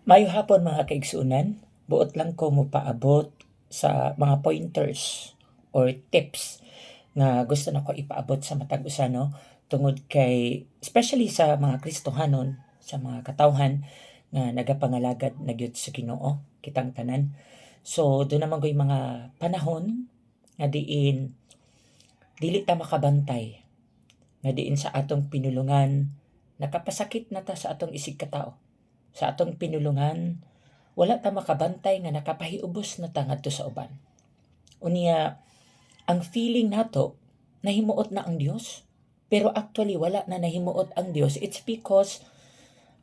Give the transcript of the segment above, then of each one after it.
Maayong hapon mga kaigsunan, buot lang ko mo paabot sa mga pointers or tips nga gusto nako ipaabot sa matag usa no tungod kay especially sa mga Kristohanon, sa mga katawhan nga nagapangalagad na gyud sa Ginoo kitang tanan. So do naman ko'y mga panahon nga diin dili ta makabantay, nga diin sa atong pinulungan nakapasakit na ta sa atong isig katao. Sa atong pinulungan wala ta makabantay nga nakapahiubos na ta ngadto sa uban. Unya, ang feeling nato nahimuot na ang Dios, pero actually wala na nahimuot ang Dios. It's because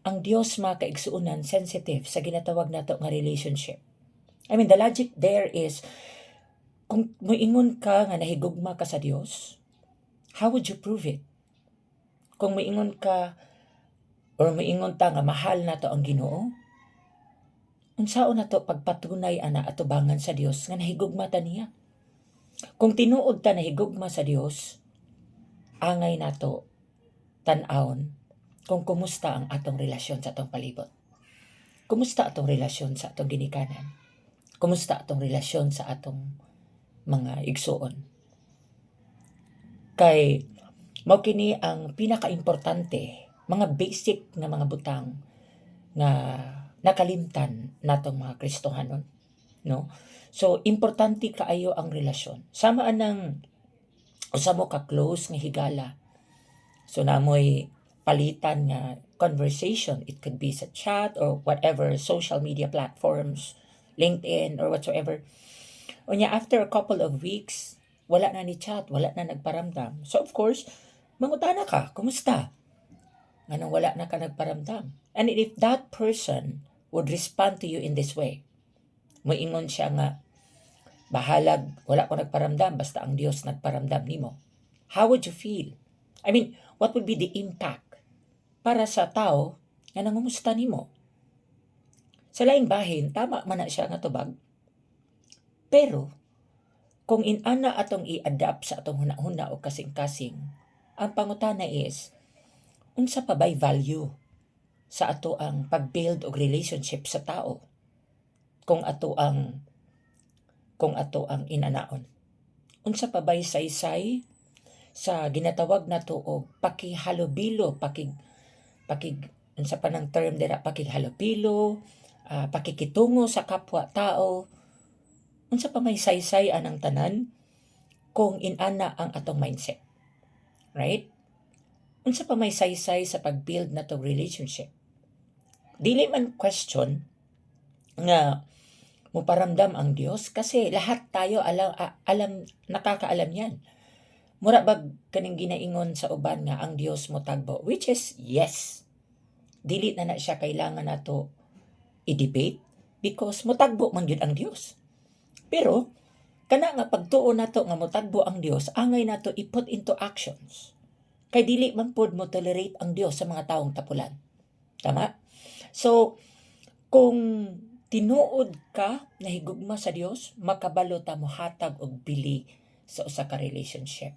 ang Dios mga kaigsuunan sensitive sa ginatawag nato nga relationship. I mean, the logic there is kung moingon ka nga nahigugma ka sa Dios, how would you prove it? Kung moingon ka or moingon ta nga mahal nato ang Ginoo, unsaon nato pagpatunay ana atubangan sa Dios nga nahigugma ta niya? Kung tinuod ta nahigugma sa Dios, angay nato tan-awon kung kumusta ang atong relasyon sa atong palibot. Kumusta atong relasyon sa atong ginikanan? Kumusta atong relasyon sa atong mga igsuon? Kay mao kini ang pinakaimportante, mga basic nga mga butang nga nakalimtan natong mga Kristohanon, no? So importante kaayo ang relasyon. Sama anang usa mo ka close nga higala. So namoy palitan nga conversation. It could be sa chat or whatever social media platforms, LinkedIn or whatsoever. Unya after a couple of weeks, wala na ni chat, wala na nagparamdam. So of course, mangutana ka, kumusta? Anong wala na ka nagparamdam? And if that person would respond to you in this way, moingon siya nga, bahalag, wala ko nagparamdam, basta ang Dios nagparamdam nimo. How would you feel? I mean, what would be the impact para sa tao nga nangumusta nimo? Sa laing bahin, tama man na siya nga tubag. Pero, kung inana atong i-adapt sa atong hunahuna o kasing-kasing, ang pangutana is, unsa pa bay value sa ato ang pag-build og relationship sa tao kung ato ang inanaon? Unsa pa bay saysay sa ginatawag nato og pakihalubilo, pakig unsa pa nang term dira, pakighalubilo, pakikitungo sa kapwa tao. Unsa pa may saysay anang tanan kung inana ang atong mindset, right? Unsa pa may saysay sa pag-build nato relationship? Dili man question nga muparamdam ang Dios kasi lahat tayo alam nakakaalam yan. Mura bag kaning ginaingon sa uban nga ang Dios mo tagbo, which is yes. Dili na siya kailangan nato i-debate because mutagbo man gyud ang Dios. Pero kana nga pagtuo nato nga mutagbo ang Dios, angay nato i-put into actions. Kay dili man pod mo tolerate ang Dios sa mga taong tapulan. Tama? So, kung tinuod ka nahigugma sa Dios, makabalo ta mo hatag og bili sa usa ka relationship.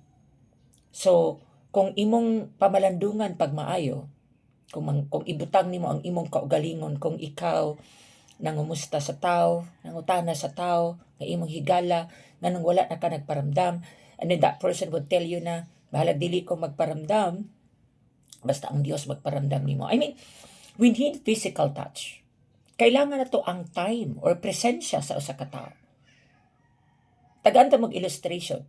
So, kung imong pamalandungan pag maayo, kung ibutang nimo ang imong kaugalingon, kung ikaw nangumusta sa tao, nangutana sa tao, nga imong higala, nganong wala na ka nagparamdam, and then that person would tell you na, bahalag dili ko magparamdam, basta ang Dios magparamdam nimo. I mean, we need physical touch. Kailangan na to ang time or presensya sa usa ka tawo. Tagaan ta mag illustration.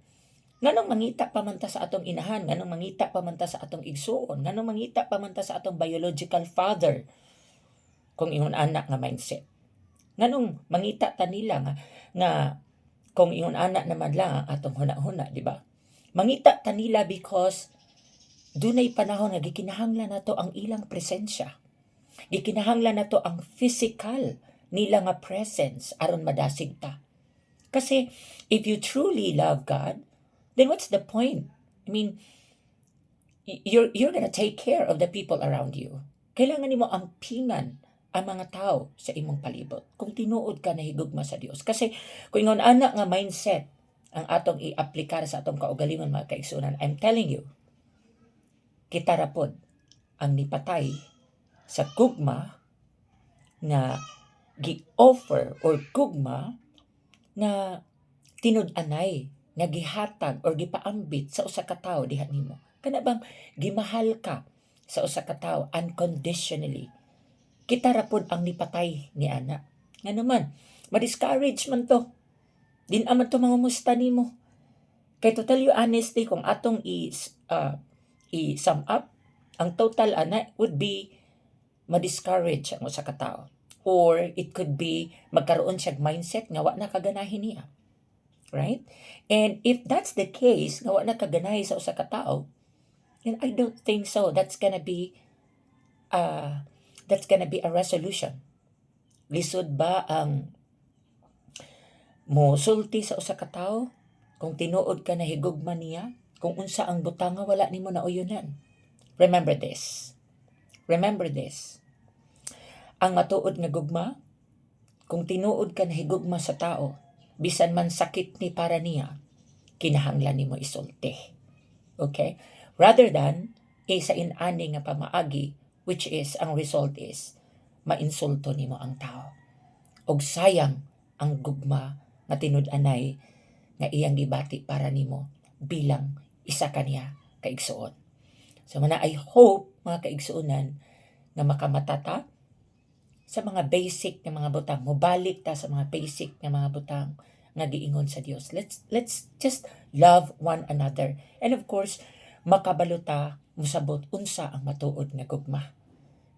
Nganong mangita pa man ta sa atong inahan, nganong mangita pa man ta sa atong igsuon, nganong mangita pa man ta sa atong biological father, kung ingon anak nga mindset. Nganong mangita ta nila nga kung ingon anak naman lang ang atong huna-huna, di ba? Mangita ta nila because dunay panahon nga gikinahanglan nato ang ilang presensya. Gikinahanglan nato ang physical nila nga presence aron madasig ta. Kasi if you truly love God, then what's the point? I mean, you're gonna take care of the people around you. Kailangan nimo ampingan ang mga tao sa imong palibot kung tinuod ka nahigugma sa Dios. Kasi kung ingon ana nga mindset ang atong i-aplikar sa atong kaugalingon mga kaigsunan, I'm telling you, kita ra pod ang nipatay sa gugma nga gi-offer or gugma nga tinud-anay nga gihatag or gipaambit sa usa ka tawo diha nimo. Kana bang gimahal ka sa usa ka tawo unconditionally. Kita ra pud ang nipatay ni ana. Nga naman, ma-discourage man to. Din aman to mangumusta nimo. Kay to tell you honestly, kung atong i-sum up, ang total ana would be ma-discourage ang usa ka tawo. Or it could be magkaroon siyag mindset nga wa na kaganahin niya. Right? And if that's the case, nga wa na kaganahi sa usa ka tawo, then I don't think so. That's gonna be a resolution. Lisod ba ang mo sulti sa usa ka tawo kung tinuod ka na higugma niya, kung unsa ang butang nga wala nimo nauyonan? Remember this. Ang matuod nga gugma, kung tinuod ka na higugma sa tao, bisan man sakit ni para niya, kinahanglan nimo isulti. Okay? Rather than sa inani nga pamaagi, which is ang result is mainsulto nimo ang tao. Og sayang ang gugma nga tinud-anay nga iyang gibati para nimo bilang isa kaniya kaigsuon. So mana I hope mga kaigsuonan na makamata ta sa mga basic nga mga butang, mobalik ta sa mga basic nga mga butang nga giingon sa Dios. Let's just love one another. And of course, makabalo ta musabot unsa ang matuod nga gugma.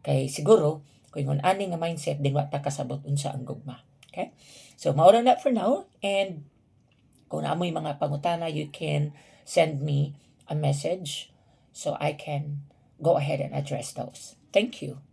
Kay siguro kung ingon ani nga mindset din wa ta kasabot unsa ang gugma. Okay? So mao na for now, and kung naamoy mga pangutana, you can send me a message so I can go ahead and address those. Thank you.